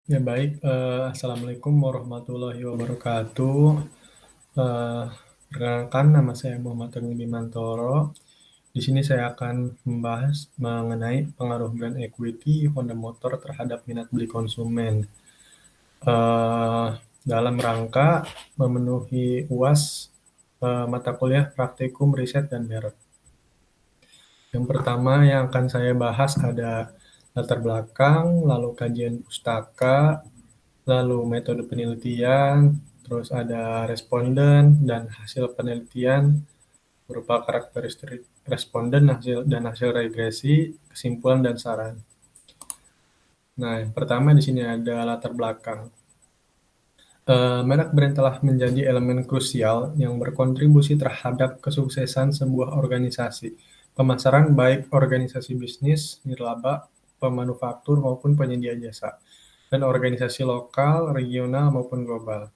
Ya baik, assalamualaikum warahmatullahi wabarakatuh. Eh, Perkenalkan nama saya Muhammad Tenggi Bimantoro. Di sini saya akan membahas mengenai pengaruh brand equity Honda Motor terhadap minat beli konsumen. Eh, Dalam rangka memenuhi UAS mata kuliah praktikum riset dan merek. Yang pertama yang akan saya bahas ada latar belakang, lalu kajian pustaka, lalu metode penelitian, terus ada responden dan hasil penelitian berupa karakteristik responden dan hasil regresi, kesimpulan dan saran. Nah, yang pertama di sini ada latar belakang. Merek brand telah menjadi elemen krusial yang berkontribusi terhadap kesuksesan sebuah organisasi. Pemasaran baik organisasi bisnis, nirlaba, pemanufaktur maupun penyedia jasa, dan organisasi lokal, regional maupun global.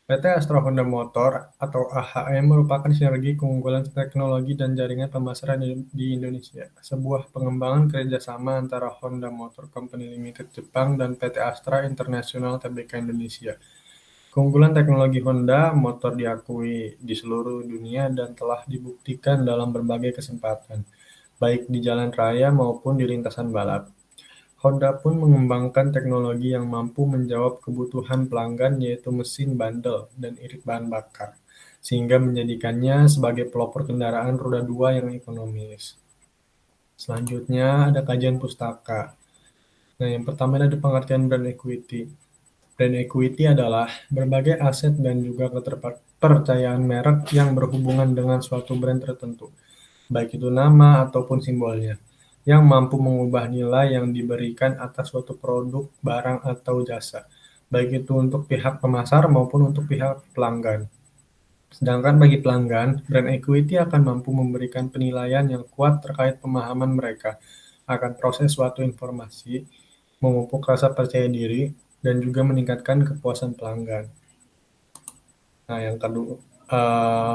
PT Astra Honda Motor atau AHM merupakan sinergi keunggulan teknologi dan jaringan pemasaran di Indonesia, sebuah pengembangan kerjasama antara Honda Motor Company Limited Jepang dan PT Astra International Tbk Indonesia. Keunggulan teknologi Honda Motor diakui di seluruh dunia dan telah dibuktikan dalam berbagai kesempatan, baik di jalan raya maupun di lintasan balap. Honda pun mengembangkan teknologi yang mampu menjawab kebutuhan pelanggan yaitu mesin bandel dan irit bahan bakar, sehingga menjadikannya sebagai pelopor kendaraan roda 2 yang ekonomis. Selanjutnya ada kajian pustaka. Nah, yang pertama ada pengertian brand equity. Brand equity adalah berbagai aset dan juga keterpercayaan merek yang berhubungan dengan suatu brand tertentu, baik itu nama ataupun simbolnya, yang mampu mengubah nilai yang diberikan atas suatu produk, barang, atau jasa, baik itu untuk pihak pemasar maupun untuk pihak pelanggan. Sedangkan bagi pelanggan, brand equity akan mampu memberikan penilaian yang kuat terkait pemahaman mereka akan proses suatu informasi, memupuk rasa percaya diri, dan juga meningkatkan kepuasan pelanggan. Nah,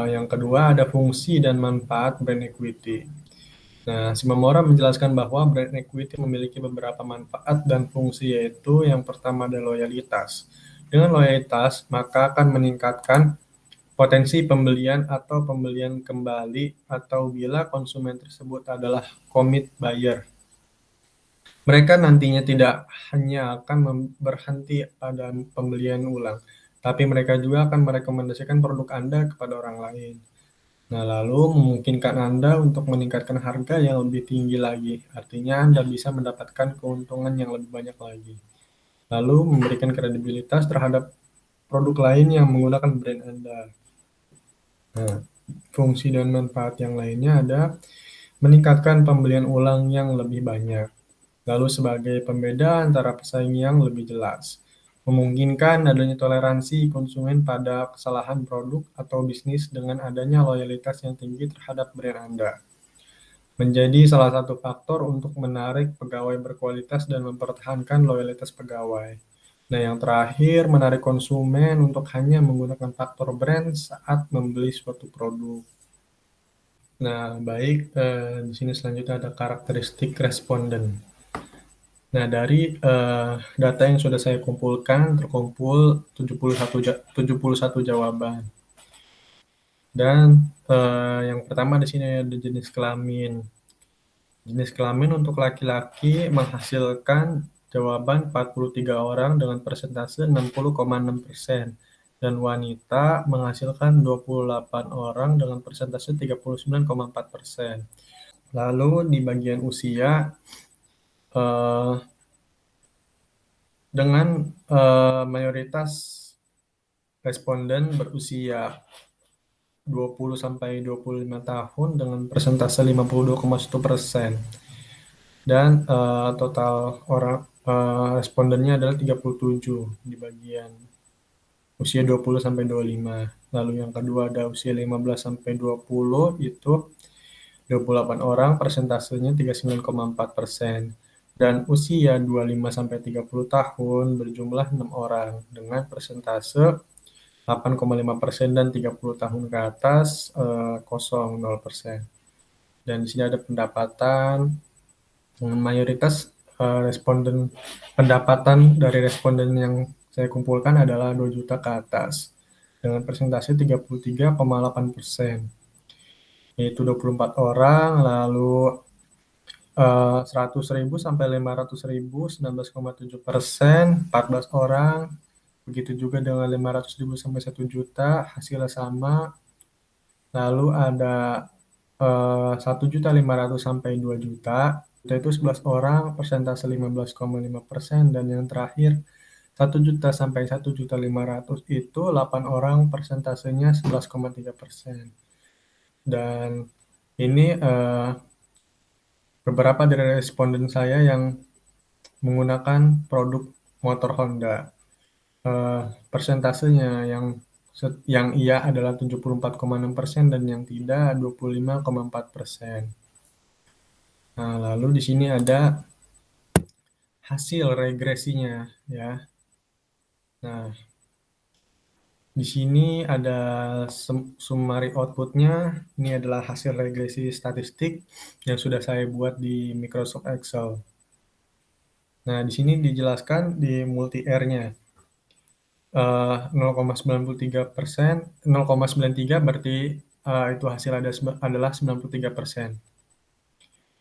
yang kedua ada fungsi dan manfaat brand equity. Nah, Simamora menjelaskan bahwa brand equity memiliki beberapa manfaat dan fungsi, yaitu yang pertama ada loyalitas. Dengan loyalitas, maka akan meningkatkan potensi pembelian atau pembelian kembali atau bila konsumen tersebut adalah commit buyer. Mereka nantinya tidak hanya akan berhenti pada pembelian ulang, tapi mereka juga akan merekomendasikan produk Anda kepada orang lain. Nah, lalu memungkinkan Anda untuk meningkatkan harga yang lebih tinggi lagi. Artinya Anda bisa mendapatkan keuntungan yang lebih banyak lagi. Lalu memberikan kredibilitas terhadap produk lain yang menggunakan brand Anda. Nah, fungsi dan manfaat yang lainnya ada meningkatkan pembelian ulang yang lebih banyak. Lalu sebagai pembeda antara pesaing yang lebih jelas. Memungkinkan adanya toleransi konsumen pada kesalahan produk atau bisnis dengan adanya loyalitas yang tinggi terhadap brand Anda. Menjadi salah satu faktor untuk menarik pegawai berkualitas dan mempertahankan loyalitas pegawai. Nah, yang terakhir, menarik konsumen untuk hanya menggunakan faktor brand saat membeli suatu produk. Nah, baik, di sini selanjutnya ada karakteristik responden. Nah, dari data yang sudah saya kumpulkan, terkumpul 71 jawaban. Dan yang pertama di sini ada jenis kelamin. Jenis kelamin untuk laki-laki menghasilkan jawaban 43 orang dengan persentase 60,6%. Dan wanita menghasilkan 28 orang dengan persentase 39,4%. Lalu di bagian usia, eh, dengan mayoritas responden berusia 20 sampai 25 tahun dengan persentase 52,1%. Dan total orang respondennya adalah 37 di bagian usia 20 sampai 25. Lalu yang kedua ada usia 15 sampai 20 itu 28 orang, persentasenya 39,4%. Dan usia 25 sampai 30 tahun berjumlah 6 orang dengan persentase 8,5% dan 30 tahun ke atas 0,0%. Dan di sini ada pendapatan mayoritas pendapatan dari responden yang saya kumpulkan adalah 2 juta ke atas dengan persentase 33,8%, yaitu 24 orang, lalu 100.000 sampai 500.000 19,7%, 14 orang, begitu juga dengan 500.000 sampai 1 juta hasilnya sama. Lalu ada 1.500.000 sampai 2 juta, itu 11 orang, persentase 15,5%, dan yang terakhir 1 juta sampai 1.500.000 itu 8 orang, persentasenya 11,3%. Dan ini beberapa dari responden saya yang menggunakan produk motor Honda. Persentasenya yang iya adalah 74,6% dan yang tidak 25,4%. Nah, lalu di sini ada hasil regresinya ya. Nah, di sini ada summary output-nya. Ini adalah hasil regresi statistik yang sudah saya buat di Microsoft Excel. Nah, di sini dijelaskan di multi R-nya. 0,93%, 0,93 berarti itu hasil adalah 93%.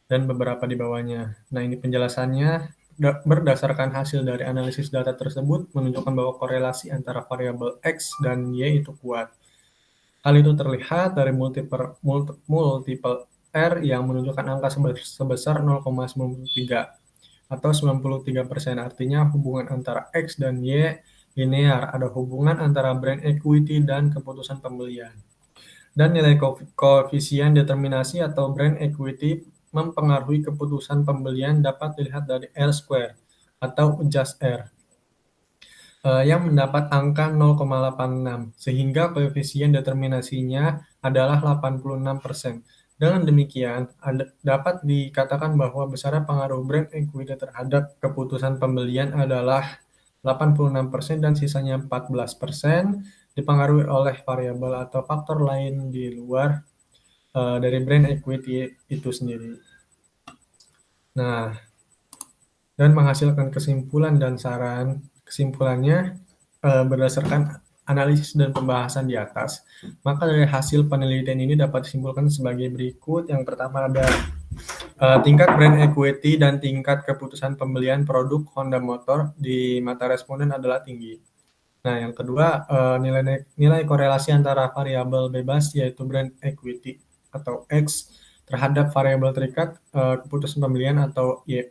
Dan beberapa di bawahnya. Nah, ini penjelasannya. Berdasarkan hasil dari analisis data tersebut menunjukkan bahwa korelasi antara variabel X dan Y itu kuat. Hal itu terlihat dari multiple R yang menunjukkan angka sebesar 0,93 atau 93%. Artinya hubungan antara X dan Y linear, ada hubungan antara brand equity dan keputusan pembelian. Dan nilai koefisien determinasi atau brand equity mempengaruhi keputusan pembelian dapat dilihat dari R-square atau just R yang mendapat angka 0,86, sehingga koefisien determinasinya adalah 86%. Dengan demikian, dapat dikatakan bahwa besarnya pengaruh brand equity terhadap keputusan pembelian adalah 86% dan sisanya 14% dipengaruhi oleh variabel atau faktor lain di luar dari brand equity itu sendiri. Nah, dan menghasilkan kesimpulan dan saran. Kesimpulannya, berdasarkan analisis dan pembahasan di atas, maka dari hasil penelitian ini dapat disimpulkan sebagai berikut. Yang pertama ada tingkat brand equity dan tingkat keputusan pembelian produk Honda Motor di mata responden adalah tinggi. Nah, yang kedua, nilai korelasi antara variabel bebas yaitu brand equity atau X terhadap variabel terikat keputusan pembelian atau Y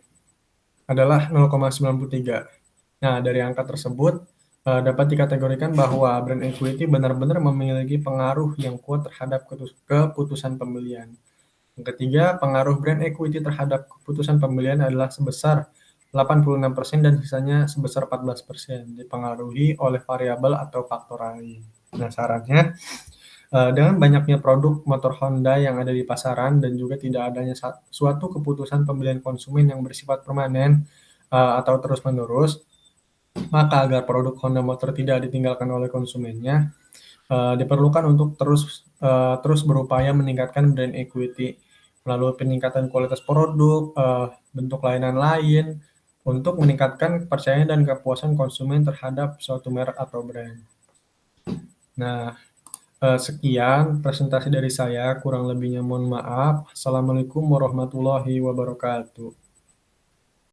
adalah 0,93. Nah, dari angka tersebut dapat dikategorikan bahwa brand equity benar-benar memiliki pengaruh yang kuat terhadap keputusan pembelian. Yang ketiga, pengaruh brand equity terhadap keputusan pembelian adalah sebesar 86% dan sisanya sebesar 14%, dipengaruhi oleh variabel atau faktor lain. Nah, sarannya, dengan banyaknya produk motor Honda yang ada di pasaran dan juga tidak adanya suatu keputusan pembelian konsumen yang bersifat permanen atau terus-menerus, maka agar produk Honda Motor tidak ditinggalkan oleh konsumennya, diperlukan untuk terus berupaya meningkatkan brand equity melalui peningkatan kualitas produk, bentuk layanan lain, untuk meningkatkan kepercayaan dan kepuasan konsumen terhadap suatu merek atau brand. Nah, sekian presentasi dari saya, kurang lebihnya mohon maaf. Assalamualaikum warahmatullahi wabarakatuh.